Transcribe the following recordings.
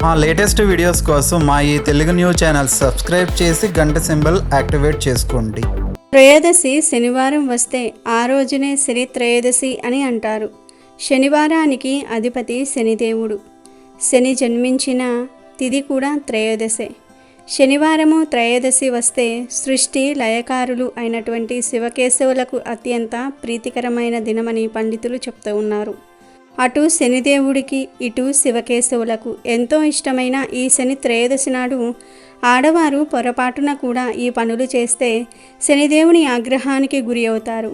మా latest videos కోసం మా ఈ తెలుగు న్యూస్ ఛానల్ సబ్స్క్రైబ్ చేసి గంట సింబల్ యాక్టివేట్ చేసుకోండి. త్రయోదశి శనివారం వస్తే ఆ రోజునే శని త్రయోదశి అని అంటారు. శనివారానికి అధిపతి శనిదేవుడు. శని జన్మించిన తిథి కూడా త్రయోదశే. శనివారము త్రయోదశి వస్తే సృష్టి లయకారులు అయినటువంటి శివకేశవులకు అత్యంత ప్రీతికరమైన దినమని పండితులు చెప్తూ ఉన్నారు. అటు శనిదేవుడికి ఇటు శివకేశవులకు ఎంతో ఇష్టమైన ఈ శని త్రయోదశి నాడు ఆడవారు పొరపాటున కూడా ఈ పనులు చేస్తే శనిదేవుని ఆగ్రహానికి గురి అవుతారు.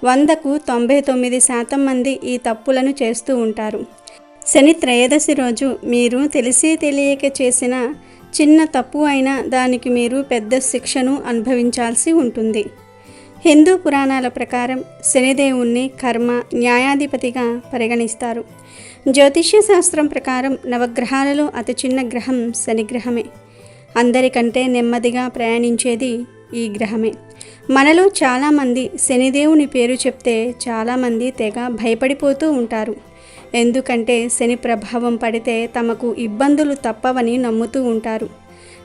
100కు 99% మంది ఈ తప్పులను చేస్తూ ఉంటారు. శని త్రయోదశి రోజు మీరు తెలిసి తెలియక చేసిన చిన్న తప్పు అయినా దానికి మీరు పెద్ద శిక్షను అనుభవించాల్సి ఉంటుంది. హిందూ పురాణాల ప్రకారం శనిదేవుణ్ణి కర్మ న్యాయాధిపతిగా పరిగణిస్తారు. జ్యోతిష్య శాస్త్రం ప్రకారం నవగ్రహాలలో అతి చిన్న గ్రహం శనిగ్రహమే. అందరికంటే నెమ్మదిగా ప్రయాణించేది ఈ గ్రహమే. మనలో చాలామంది శనిదేవుని పేరు చెప్తే చాలామంది తెగ భయపడిపోతూ ఉంటారు. ఎందుకంటే శని ప్రభావం పడితే తమకు ఇబ్బందులు తప్పవని నమ్ముతూ ఉంటారు.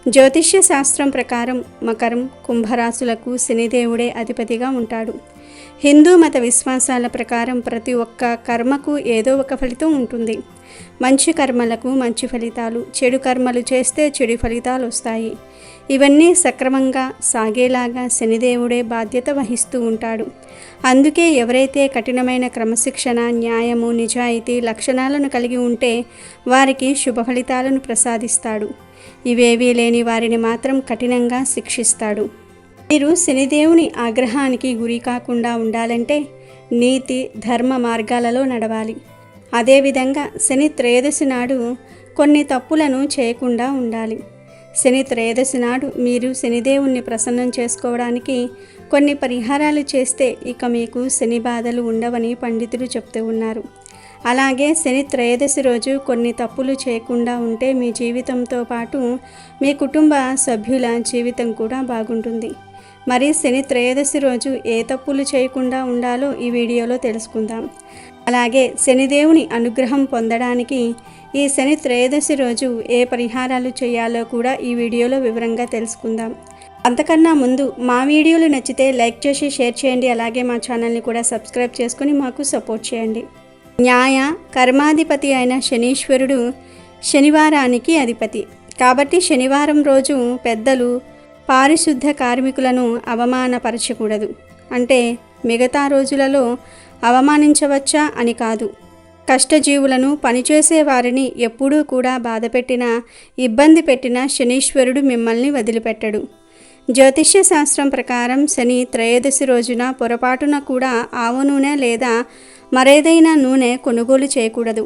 జ్యోతిష్య శాస్త్రం ప్రకారం మకరం కుంభరాశులకు శనిదేవుడే అధిపతిగా ఉంటాడు. హిందూ మత విశ్వాసాల ప్రకారం ప్రతి ఒక్క కర్మకు ఏదో ఒక ఫలితం ఉంటుంది. మంచి కర్మలకు మంచి ఫలితాలు, చెడు కర్మలు చేస్తే చెడు ఫలితాలు వస్తాయి. ఇవన్నీ సక్రమంగా సాగేలాగా శనిదేవుడే బాధ్యత వహిస్తూ ఉంటాడు. అందుకే ఎవరైతే కఠినమైన క్రమశిక్షణ, న్యాయము, నిజాయితీ లక్షణాలను కలిగి ఉంటే వారికి శుభ ఫలితాలను ప్రసాదిస్తాడు. ఇవేవీ లేని వారిని మాత్రం కఠినంగా శిక్షిస్తాడు. మీరు శనిదేవుని ఆగ్రహానికి గురి కాకుండా ఉండాలంటే నీతి ధర్మ మార్గాలలో నడవాలి. అదేవిధంగా శని త్రయోదశి నాడు కొన్ని తప్పులను చేయకుండా ఉండాలి. శని త్రయోదశి నాడు మీరు శనిదేవుణ్ణి ప్రసన్నం చేసుకోవడానికి కొన్ని పరిహారాలు చేస్తే ఇక మీకు శని బాధలు ఉండవని పండితులు చెప్తూ ఉన్నారు. అలాగే శని త్రయోదశి రోజు కొన్ని తప్పులు చేయకుండా ఉంటే మీ జీవితంతో పాటు మీ కుటుంబ సభ్యుల జీవితం కూడా బాగుంటుంది. మరి శని త్రయోదశి రోజు ఏ తప్పులు చేయకుండా ఉండాలో ఈ వీడియోలో తెలుసుకుందాం. అలాగే శనిదేవుని అనుగ్రహం పొందడానికి ఈ శని త్రయోదశి రోజు ఏ పరిహారాలు చేయాలో కూడా ఈ వీడియోలో వివరంగా తెలుసుకుందాం. అంతకన్నా ముందు మా వీడియోలు నచ్చితే లైక్ చేసి షేర్ చేయండి. అలాగే మా ఛానల్ని కూడా సబ్స్క్రైబ్ చేసుకుని మాకు సపోర్ట్ చేయండి. న్యాయ కర్మాధిపతి అయిన శనీశ్వరుడు శనివారానికి అధిపతి కాబట్టి శనివారం రోజు పెద్దలు పారిశుద్ధ కార్మికులను అవమానపరచకూడదు. అంటే మిగతా రోజులలో అవమానించవచ్చా అని కాదు. కష్టజీవులను పనిచేసే వారిని ఎప్పుడూ కూడా బాధపెట్టినా ఇబ్బంది పెట్టినా శనీశ్వరుడు మిమ్మల్ని వదిలిపెట్టడు. జ్యోతిష్య శాస్త్రం ప్రకారం శని త్రయోదశి రోజున పొరపాటున కూడా ఆవు నూనె లేదా మరేదైనా నూనె కొనుగోలు చేయకూడదు.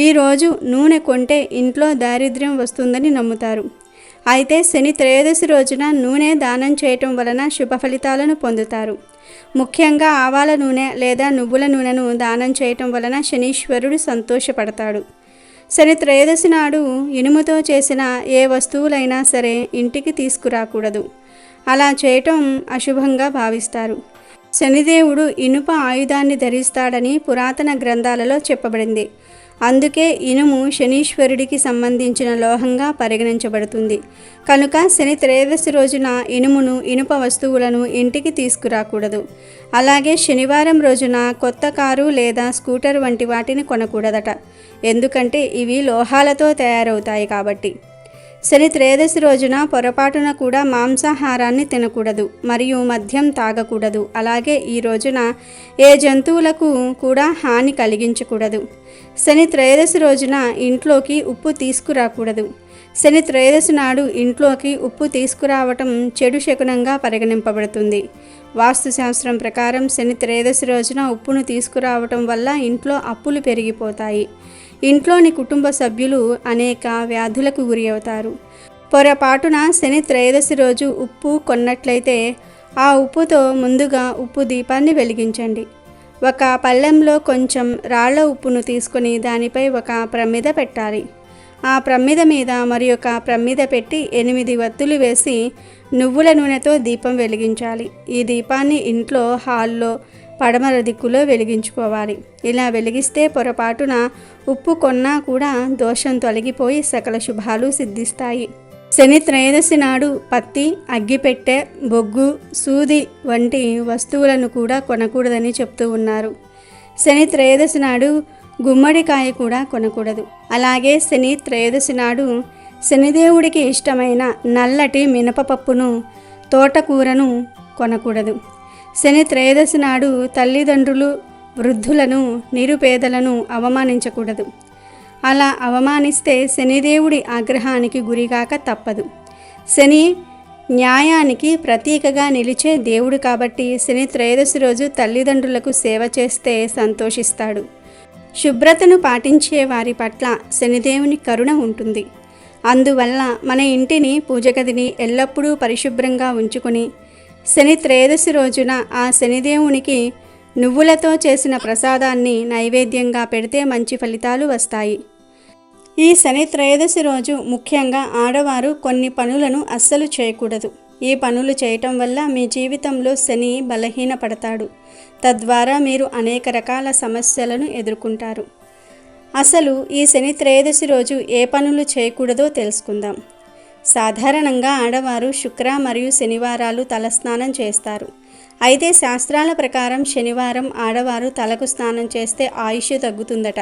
ఈరోజు నూనె కొంటే ఇంట్లో దారిద్ర్యం వస్తుందని నమ్ముతారు. అయితే శని త్రయోదశి రోజున నూనె దానం చేయటం వలన శుభ ఫలితాలను పొందుతారు. ముఖ్యంగా ఆవాల నూనె లేదా నువ్వుల నూనెను దానం చేయటం వలన శనీశ్వరుడు సంతోషపడతాడు. శని త్రయోదశి నాడు ఇనుముతో చేసిన ఏ వస్తువులైనా సరే ఇంటికి తీసుకురాకూడదు. అలా చేయటం అశుభంగా భావిస్తారు. శనిదేవుడు ఇనుప ఆయుధాన్ని ధరిస్తాడని పురాతన గ్రంథాలలో చెప్పబడింది. అందుకే ఇనుము శనీశ్వరుడికి సంబంధించిన లోహంగా పరిగణించబడుతుంది. కనుక శని త్రయోదశి రోజున ఇనుమును, ఇనుప వస్తువులను ఇంటికి తీసుకురాకూడదు. అలాగే శనివారం రోజున కొత్త కారు లేదా స్కూటర్ వంటి వాటిని కొనకూడదట. ఎందుకంటే ఇవి లోహాలతో తయారవుతాయి కాబట్టి. శని త్రయోదశి రోజున పొరపాటున కూడా మాంసాహారాన్ని తినకూడదు మరియు మద్యం తాగకూడదు. అలాగే ఈ రోజున ఏ జంతువులకు కూడా హాని కలిగించకూడదు. శని త్రయోదశి రోజున ఇంట్లోకి ఉప్పు తీసుకురాకూడదు. శని త్రయోదశి నాడు ఇంట్లోకి ఉప్పు తీసుకురావటం చెడు శకునంగా పరిగణింపబడుతుంది. వాస్తుశాస్త్రం ప్రకారం శని త్రయోదశి రోజున ఉప్పును తీసుకురావటం వల్ల ఇంట్లో అప్పులు పెరిగిపోతాయి. ఇంట్లోని కుటుంబ సభ్యులు అనేక వ్యాధులకు గురి అవుతారు. పొరపాటున శని త్రయోదశి రోజు ఉప్పు కొన్నట్లయితే ఆ ఉప్పుతో ముందుగా ఉప్పు దీపాన్ని వెలిగించండి. ఒక పళ్ళెంలో కొంచెం రాళ్ల ఉప్పును తీసుకొని దానిపై ఒక ప్రమిద పెట్టాలి. ఆ ప్రమిద మీద మరి ఒక ప్రమిద పెట్టి 8 వత్తులు వేసి నువ్వుల నూనెతో దీపం వెలిగించాలి. ఈ దీపాన్ని ఇంట్లో, హాల్లో పడమర దిక్కులో వెలిగించుకోవాలి. ఇలా వెలిగిస్తే పొరపాటున ఉప్పు కొన్నా కూడా దోషం తొలగిపోయి సకల శుభాలు సిద్ధిస్తాయి. శని త్రయోదశి నాడు పత్తి, అగ్గిపెట్టె, బొగ్గు, సూది వంటి వస్తువులను కూడా కొనకూడదని చెప్తూ ఉన్నారు. శని త్రయోదశి నాడు గుమ్మడికాయ కూడా కొనకూడదు. అలాగే శని త్రయోదశి నాడు శనిదేవుడికి ఇష్టమైన నల్లటి మినపపప్పును, తోటకూరను కొనకూడదు. శని త్రయోదశి నాడు తల్లిదండ్రులు, వృద్ధులను, నిరుపేదలను అవమానించకూడదు. అలా అవమానిస్తే శనిదేవుడి ఆగ్రహానికి గురిగాక తప్పదు. శని న్యాయానికి ప్రతీకగా నిలిచే దేవుడు కాబట్టి శని త్రయోదశి రోజు తల్లిదండ్రులకు సేవ చేస్తే సంతోషిస్తాడు. శుభ్రతను పాటించే వారి పట్ల శనిదేవుని కరుణ ఉంటుంది. అందువల్ల మన ఇంటిని, పూజగదిని ఎల్లప్పుడూ పరిశుభ్రంగా ఉంచుకొని శని త్రయోదశి రోజున ఆ శనిదేవునికి నువ్వులతో చేసిన ప్రసాదాన్ని నైవేద్యంగా పెడితే మంచి ఫలితాలు వస్తాయి. ఈ శని త్రయోదశి రోజు ముఖ్యంగా ఆడవారు కొన్ని పనులను అస్సలు చేయకూడదు. ఈ పనులు చేయటం వల్ల మీ జీవితంలో శని బలహీనపడతాడు. తద్వారా మీరు అనేక రకాల సమస్యలను ఎదుర్కొంటారు. అసలు ఈ శని త్రయోదశి రోజు ఏ పనులు చేయకూడదో తెలుసుకుందాం. సాధారణంగా ఆడవారు శుక్ర మరియు శనివారాలు తలస్నానం చేస్తారు. అయితే శాస్త్రాల ప్రకారం శనివారం ఆడవారు తలకు స్నానం చేస్తే ఆయుష్ తగ్గుతుందట.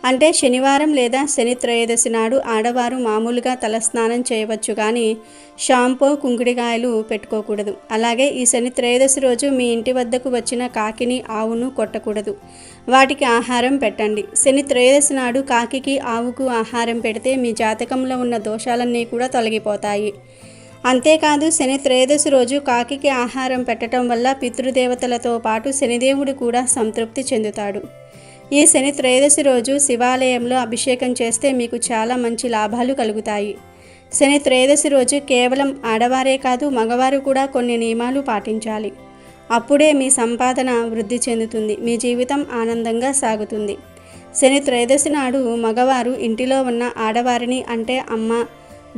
అంటే శనివారం లేదా శని త్రయోదశి నాడు ఆడవారు మామూలుగా తలస్నానం చేయవచ్చు, కానీ షాంపూ, కుంకుడికాయలు పెట్టుకోకూడదు. అలాగే ఈ శని త్రయోదశి రోజు మీ ఇంటి వద్దకు వచ్చిన కాకిని, ఆవును కొట్టకూడదు. వాటికి ఆహారం పెట్టండి. శని త్రయోదశి నాడు కాకికి, ఆవుకు ఆహారం పెడితే మీ జాతకంలో ఉన్న దోషాలన్నీ కూడా తొలగిపోతాయి. అంతేకాదు శని త్రయోదశి రోజు కాకికి ఆహారం పెట్టడం వల్ల పితృదేవతలతో పాటు శనిదేవుడు కూడా సంతృప్తి చెందుతాడు. ఈ శని త్రయోదశి రోజు శివాలయంలో అభిషేకం చేస్తే మీకు చాలా మంచి లాభాలు కలుగుతాయి. శని త్రయోదశి రోజు కేవలం ఆడవారే కాదు, మగవారు కూడా కొన్ని నియమాలు పాటించాలి. అప్పుడే మీ సంపాదన వృద్ధి చెందుతుంది, మీ జీవితం ఆనందంగా సాగుతుంది. శని త్రయోదశి నాడు మగవారు ఇంటిలో ఉన్న ఆడవారిని, అంటే అమ్మ,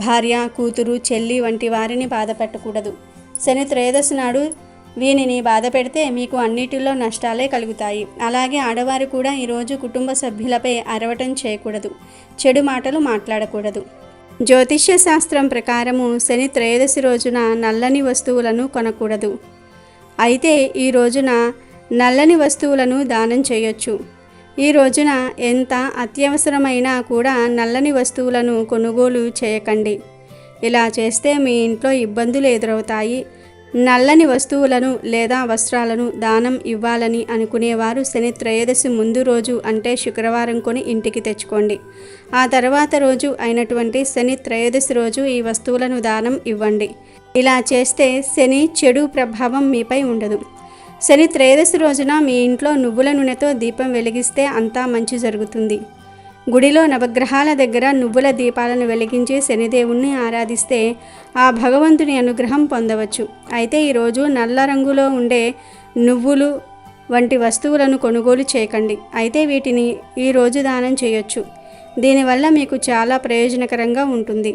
భార్య, కూతురు, చెల్లి వంటి వారిని బాధ పెట్టకూడదు. శని త్రయోదశి నాడు వీనిని బాధ పెడితే మీకు అన్నిటిలో నష్టాలే కలుగుతాయి. అలాగే ఆడవారు కూడా ఈరోజు కుటుంబ సభ్యులపై అరవటం చేయకూడదు, చెడు మాటలు మాట్లాడకూడదు. జ్యోతిష్య శాస్త్రం ప్రకారము శని త్రయోదశి రోజున నల్లని వస్తువులను కొనకూడదు. అయితే ఈ రోజున నల్లని వస్తువులను దానం చేయొచ్చు. ఈ రోజున ఎంత అత్యవసరమైనా కూడా నల్లని వస్తువులను కొనుగోలు చేయకండి. ఇలా చేస్తే మీ ఇంట్లో ఇబ్బందులు ఎదురవుతాయి. నల్లని వస్తువులను లేదా వస్త్రాలను దానం ఇవ్వాలని అనుకునేవారు శని త్రయోదశి ముందు రోజు, అంటే శుక్రవారం కొని ఇంటికి తెచ్చుకోండి. ఆ తర్వాత రోజు అయినటువంటి శని త్రయోదశి రోజు ఈ వస్తువులను దానం ఇవ్వండి. ఇలా చేస్తే శని చెడు ప్రభావం మీపై ఉండదు. శని త్రయోదశి రోజున మీ ఇంట్లో నువ్వుల నూనెతో దీపం వెలిగిస్తే అంతా మంచి జరుగుతుంది. గుడిలో నవగ్రహాల దగ్గర నువ్వుల దీపాలను వెలిగించి శనిదేవుణ్ణి ఆరాధిస్తే ఆ భగవంతుని అనుగ్రహం పొందవచ్చు. అయితే ఈరోజు నల్ల రంగులో ఉండే నువ్వులు వంటి వస్తువులను కొనుగోలు చేయకండి. అయితే వీటిని ఈరోజు దానం చేయొచ్చు. దీనివల్ల మీకు చాలా ప్రయోజనకరంగా ఉంటుంది.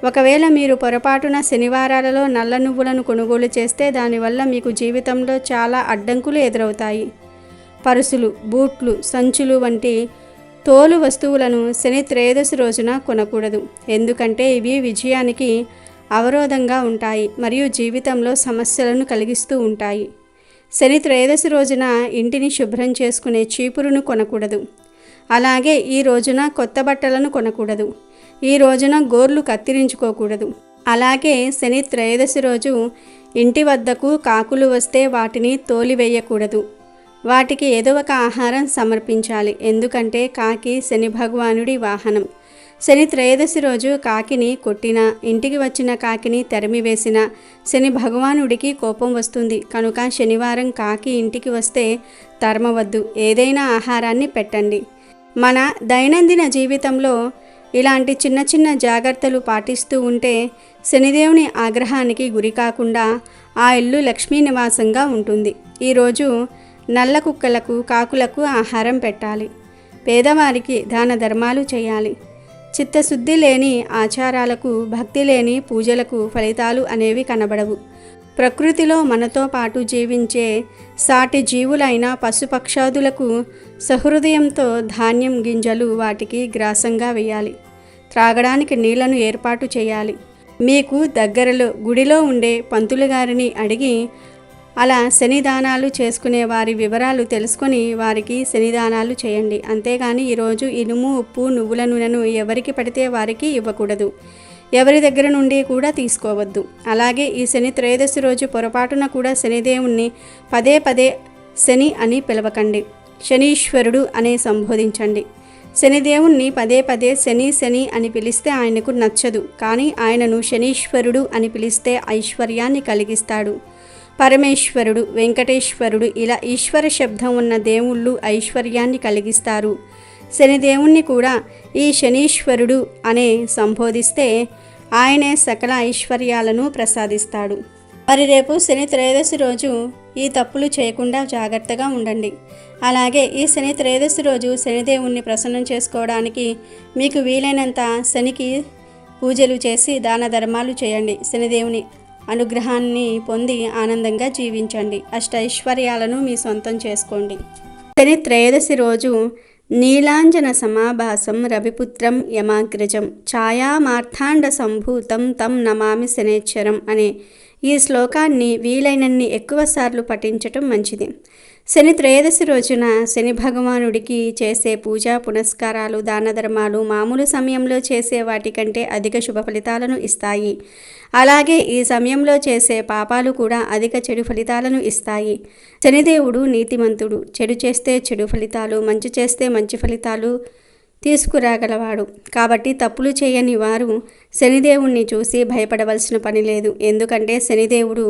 ఒకవేళ మీరు పొరపాటున శనివారాలలో నల్ల నువ్వులను కొనుగోలు చేస్తే దానివల్ల మీకు జీవితంలో చాలా అడ్డంకులు ఎదురవుతాయి. పరుసులు, బూట్లు, సంచులు వంటి తోలు వస్తువులను శని త్రయోదశి రోజున కొనకూడదు. ఎందుకంటే ఇవి విజయానికి అవరోధంగా ఉంటాయి మరియు జీవితంలో సమస్యలను కలిగిస్తూ ఉంటాయి. శని త్రయోదశి రోజున ఇంటిని శుభ్రం చేసుకునే చీపురును కొనకూడదు. అలాగే ఈ రోజున కొత్త బట్టలను కొనకూడదు. ఈ రోజున గోర్లు కత్తిరించుకోకూడదు. అలాగే శని త్రయోదశి రోజు ఇంటి వద్దకు కాకులు వస్తే వాటిని తోలివేయకూడదు. వాటికి ఏదో ఒక ఆహారం సమర్పించాలి. ఎందుకంటే కాకి శని భగవానుడి వాహనం. శని త్రయోదశి రోజు కాకిని కొట్టినా, ఇంటికి వచ్చిన కాకిని తరిమివేసిన శని భగవానుడికి కోపం వస్తుంది. కనుక శనివారం కాకి ఇంటికి వస్తే తరమవద్దు, ఏదైనా ఆహారాన్ని పెట్టండి. మన దైనందిన జీవితంలో ఇలాంటి చిన్న చిన్న జాగ్రత్తలు పాటిస్తూ ఉంటే శనిదేవుని ఆగ్రహానికి గురి కాకుండా ఆ ఇల్లు లక్ష్మీ నివాసంగా ఉంటుంది. ఈరోజు నల్ల కుక్కలకు, కాకులకు ఆహారం పెట్టాలి. పేదవారికి దాన ధర్మాలు చేయాలి. చిత్తశుద్ధి లేని ఆచారాలకు, భక్తి లేని పూజలకు ఫలితాలు అనేవి కనబడవు. ప్రకృతిలో మనతో పాటు జీవించే సాటి జీవులైన పశుపక్షాదులకు సహృదయంతో ధాన్యం గింజలు వాటికి గ్రాసంగా వేయాలి. త్రాగడానికి నీళ్లను ఏర్పాటు చేయాలి. మీకు దగ్గరలో గుడిలో ఉండే పంతులు గారిని అడిగి అలా శనిదానాలు చేసుకునే వారి వివరాలు తెలుసుకొని వారికి శనిదానాలు చేయండి. అంతేగాని ఈరోజు ఇనుము, ఉప్పు, నువ్వుల నూనెను ఎవరికి పడితే వారికి ఇవ్వకూడదు. ఎవరి దగ్గర నుండి కూడా తీసుకోవద్దు. అలాగే ఈ శని త్రయోదశి రోజు పొరపాటున కూడా శనిదేవుణ్ణి పదే పదే శని అని పిలవకండి. శనీశ్వరుడు అనే సంబోధించండి. శనిదేవుణ్ణి పదే పదే శని శని అని పిలిస్తే ఆయనకు నచ్చదు. కానీ ఆయనను శనీశ్వరుడు అని పిలిస్తే ఐశ్వర్యాన్ని కలిగిస్తాడు. పరమేశ్వరుడు, వెంకటేశ్వరుడు ఇలా ఈశ్వర శబ్దం ఉన్న దేవుళ్ళు ఐశ్వర్యాన్ని కలిగిస్తారు. శనిదేవుణ్ణి కూడా ఈ శనీశ్వరుడు అనే సంబోధిస్తే ఆయనే సకల ఐశ్వర్యాలను ప్రసాదిస్తాడు. మరి రేపు శని త్రయోదశి రోజు ఈ తప్పులు చేయకుండా జాగ్రత్తగా ఉండండి. అలాగే ఈ శని త్రయోదశి రోజు శనిదేవుణ్ణి ప్రసన్నం చేసుకోవడానికి మీకు వీలైనంత శనికి పూజలు చేసి దాన ధర్మాలు చేయండి. శనిదేవుని అనుగ్రహాన్ని పొంది ఆనందంగా జీవించండి. అష్టైశ్వర్యాలను మీ సొంతం చేసుకోండి. శని త్రయోదశి రోజు నీలాంజన సమాభాసం రవిపుత్రం యమాగ్రజం ఛాయామార్థాండ సంభూతం తం నమామి శనేశ్వరం అనే ఈ శ్లోకాన్ని వీలైనన్ని ఎక్కువసార్లు పఠించటం మంచిది. శని త్రయోదశి రోజున శని భగవానుడికి చేసే పూజా పునస్కారాలు, దాన ధర్మాలు మామూలు సమయంలో చేసే వాటికంటే అధిక శుభ ఫలితాలను ఇస్తాయి. అలాగే ఈ సమయంలో చేసే పాపాలు కూడా అధిక చెడు ఫలితాలను ఇస్తాయి. శనిదేవుడు నీతిమంతుడు. చెడు చేస్తే చెడు ఫలితాలు, మంచి చేస్తే మంచి ఫలితాలు తీసుకురాగలవాడు. కాబట్టి తప్పులు చేయని వారు శనిదేవుణ్ణి చూసి భయపడవలసిన పని లేదు. ఎందుకంటే శనిదేవుడు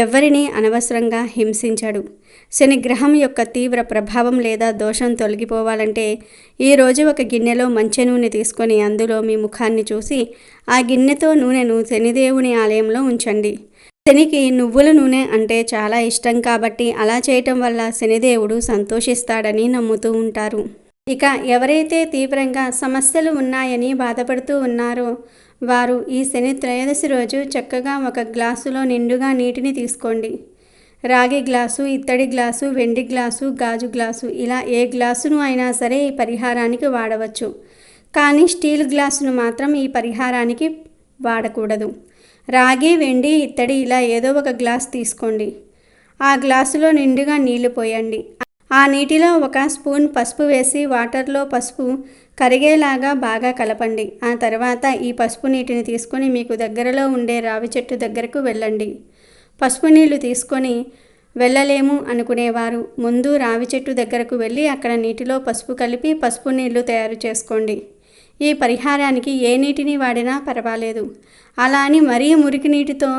ఎవ్వరినీ అనవసరంగా హింసించడు. శని గ్రహం యొక్క తీవ్ర ప్రభావం లేదా దోషం తొలగిపోవాలంటే ఈరోజు ఒక గిన్నెలో మంచి నూనె తీసుకొని అందులో మీ ముఖాన్ని చూసి ఆ గిన్నెతో నూనెను శనిదేవుని ఆలయంలో ఉంచండి. శనికి నువ్వుల నూనె అంటే చాలా ఇష్టం కాబట్టి అలా చేయటం వల్ల శనిదేవుడు సంతోషిస్తాడని నమ్ముతూ ఉంటారు. ఇక ఎవరైతే తీవ్రంగా సమస్యలు ఉన్నాయని బాధపడుతూ ఉన్నారో వారు ఈ శని త్రయోదశి రోజు చక్కగా ఒక గ్లాసులో నిండుగా నీటిని తీసుకోండి. రాగి గ్లాసు, ఇత్తడి గ్లాసు, వెండి గ్లాసు, గాజు గ్లాసు ఇలా ఏ గ్లాసును అయినా సరే ఈ పరిహారానికి వాడవచ్చు. కానీ స్టీల్ గ్లాసును మాత్రం ఈ పరిహారానికి వాడకూడదు. రాగి, వెండి, ఇత్తడి ఇలా ఏదో ఒక గ్లాస్ తీసుకోండి. ఆ గ్లాసులో నిండుగా నీళ్లు పోయండి. ఆ నీటిలో ఒక స్పూన్ పసుపు వేసి వాటర్లో పసుపు కరిగేలాగా బాగా కలపండి. ఆ తర్వాత ఈ పసుపు నీటిని తీసుకొని మీకు దగ్గరలో ఉండే రావి చెట్టు దగ్గరకు వెళ్ళండి. పసుపు నీళ్లు తీసుకొని వెళ్ళలేము అనుకునేవారు ముందు రావి చెట్టు దగ్గరకు వెళ్ళి అక్కడ నీటిలో పసుపు కలిపి పసుపు నీళ్లు తయారు చేసుకోండి. ఈ పరిహారానికి ఏ నీటిని వాడినా పర్వాలేదు. అలా అని మరీ మురికి నీటితో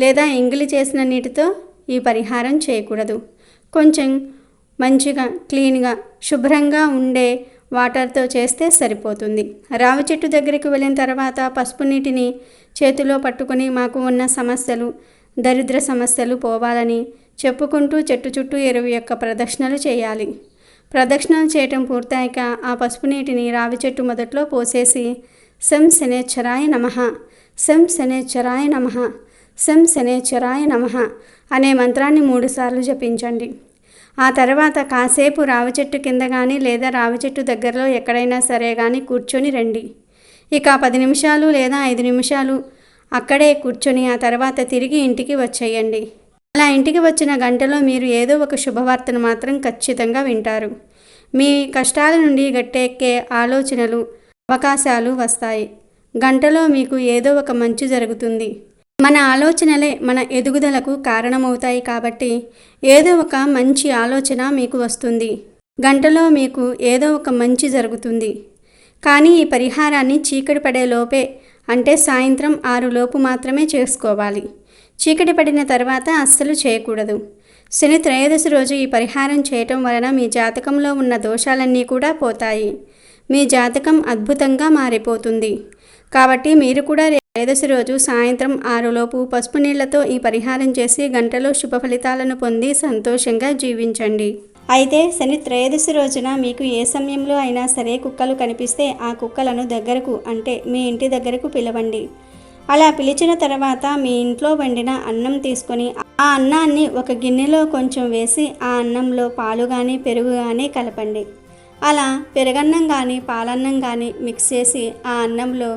లేదా ఎంగిలి చేసిన నీటితో ఈ పరిహారం చేయకూడదు. కొంచెం మంచిగా క్లీన్గా శుభ్రంగా ఉండే వాటర్తో చేస్తే సరిపోతుంది. రావి చెట్టు దగ్గరికి వెళ్ళిన తర్వాత పసుపు నీటిని చేతిలో పట్టుకొని మాకు ఉన్న సమస్యలు, దరిద్ర సమస్యలు పోవాలని చెప్పుకుంటూ చెట్టు చుట్టూ 21 ప్రదక్షిణలు చేయాలి. ప్రదక్షిణలు చేయటం పూర్తయ్యాక ఆ పసుపు నీటిని రావి చెట్టు మొదట్లో పోసేసి శం శనేశ్వరాయ నమః, శం శనేశ్వరాయ నమః, శం శనేశ్వరాయ నమః అనే మంత్రాన్ని 3 సార్లు జపించండి. ఆ తర్వాత కాసేపు రావి చెట్టు కింద కానీ లేదా రావి చెట్టు దగ్గరలో ఎక్కడైనా సరే కానీ కూర్చొని రండి. ఇక 10 నిమిషాలు లేదా 5 నిమిషాలు అక్కడే కూర్చొని ఆ తర్వాత తిరిగి ఇంటికి వచ్చేయండి. అలా ఇంటికి వచ్చిన గంటలో మీరు ఏదో ఒక శుభవార్తను మాత్రం ఖచ్చితంగా వింటారు. మీ కష్టాల నుండి గట్టెక్కే ఆలోచనలు, అవకాశాలు వస్తాయి. గంటలో మీకు ఏదో ఒక మంచి జరుగుతుంది. మన ఆలోచనలే మన ఎదుగుదలకు కారణమవుతాయి కాబట్టి ఏదో ఒక మంచి ఆలోచన మీకు వస్తుంది. గంటలో మీకు ఏదో ఒక మంచి జరుగుతుంది. కానీ ఈ పరిహారాన్ని చీకటి పడే లోపే అంటే సాయంత్రం 6 లోపు మాత్రమే చేసుకోవాలి. చీకటి పడిన తర్వాత అస్సలు చేయకూడదు. శని త్రయోదశి రోజు ఈ పరిహారం చేయటం వలన మీ జాతకంలో ఉన్న దోషాలన్నీ కూడా పోతాయి. మీ జాతకం అద్భుతంగా మారిపోతుంది. కాబట్టి మీరు కూడా త్రయోదశి రోజు సాయంత్రం 6 లోపు పసుపు నీళ్లతో ఈ పరిహారం చేసి గంటలో శుభ ఫలితాలను పొంది సంతోషంగా జీవించండి. అయితే శని త్రయోదశి రోజున మీకు ఏ సమయంలో అయినా సరే కుక్కలు కనిపిస్తే ఆ కుక్కలను దగ్గరకు అంటే మీ ఇంటి దగ్గరకు పిలవండి. అలా పిలిచిన తర్వాత మీ ఇంట్లో వండిన అన్నం తీసుకొని ఆ అన్నాన్ని ఒక గిన్నెలో కొంచెం వేసి ఆ అన్నంలో పాలు కానీ పెరుగు కానీ కలపండి. అలా పెరుగన్నం కానీ పాలన్నం కానీ మిక్స్ చేసి ఆ అన్నంలో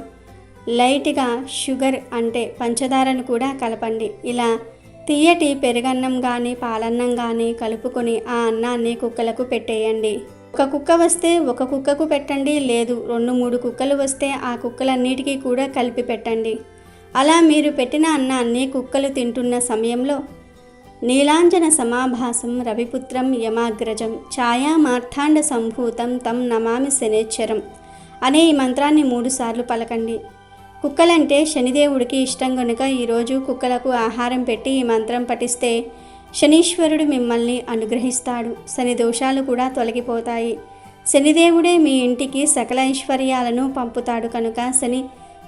లైట్గా షుగర్ అంటే పంచదారను కూడా కలపండి. ఇలా తియ్యటి పెరుగన్నం కానీ పాలన్నం కానీ కలుపుకొని ఆ అన్నాన్ని కుక్కలకు పెట్టేయండి. ఒక కుక్క వస్తే ఒక కుక్కకు పెట్టండి, లేదు 2-3 కుక్కలు వస్తే ఆ కుక్కలన్నిటికీ కూడా కలిపి పెట్టండి. అలా మీరు పెట్టిన అన్నాన్ని కుక్కలు తింటున్న సమయంలో నీలాంజన సమాభాసం రవిపుత్రం యమాగ్రజం ఛాయా మార్తాండ సంభూతం తం నమామి శనేశ్వరం అనే ఈ మంత్రాన్ని 3 సార్లు పలకండి. కుక్కలంటే శనిదేవుడికి ఇష్టం కనుక ఈరోజు కుక్కలకు ఆహారం పెట్టి ఈ మంత్రం పఠిస్తే శనీశ్వరుడు మిమ్మల్ని అనుగ్రహిస్తాడు. శని దోషాలు కూడా తొలగిపోతాయి. శనిదేవుడే మీ ఇంటికి సకల ఐశ్వర్యాలను పంపుతాడు కనుక శని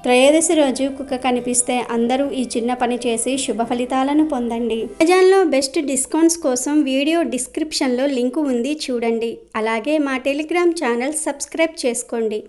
త్రయోదశి రోజు కుక్క కనిపిస్తే అందరూ ఈ చిన్న పని చేసి శుభ ఫలితాలను పొందండి. అమెజాన్లో బెస్ట్ డిస్కౌంట్స్ కోసం వీడియో డిస్క్రిప్షన్లో లింకు ఉంది, చూడండి. అలాగే మా టెలిగ్రామ్ ఛానల్ సబ్స్క్రైబ్ చేసుకోండి.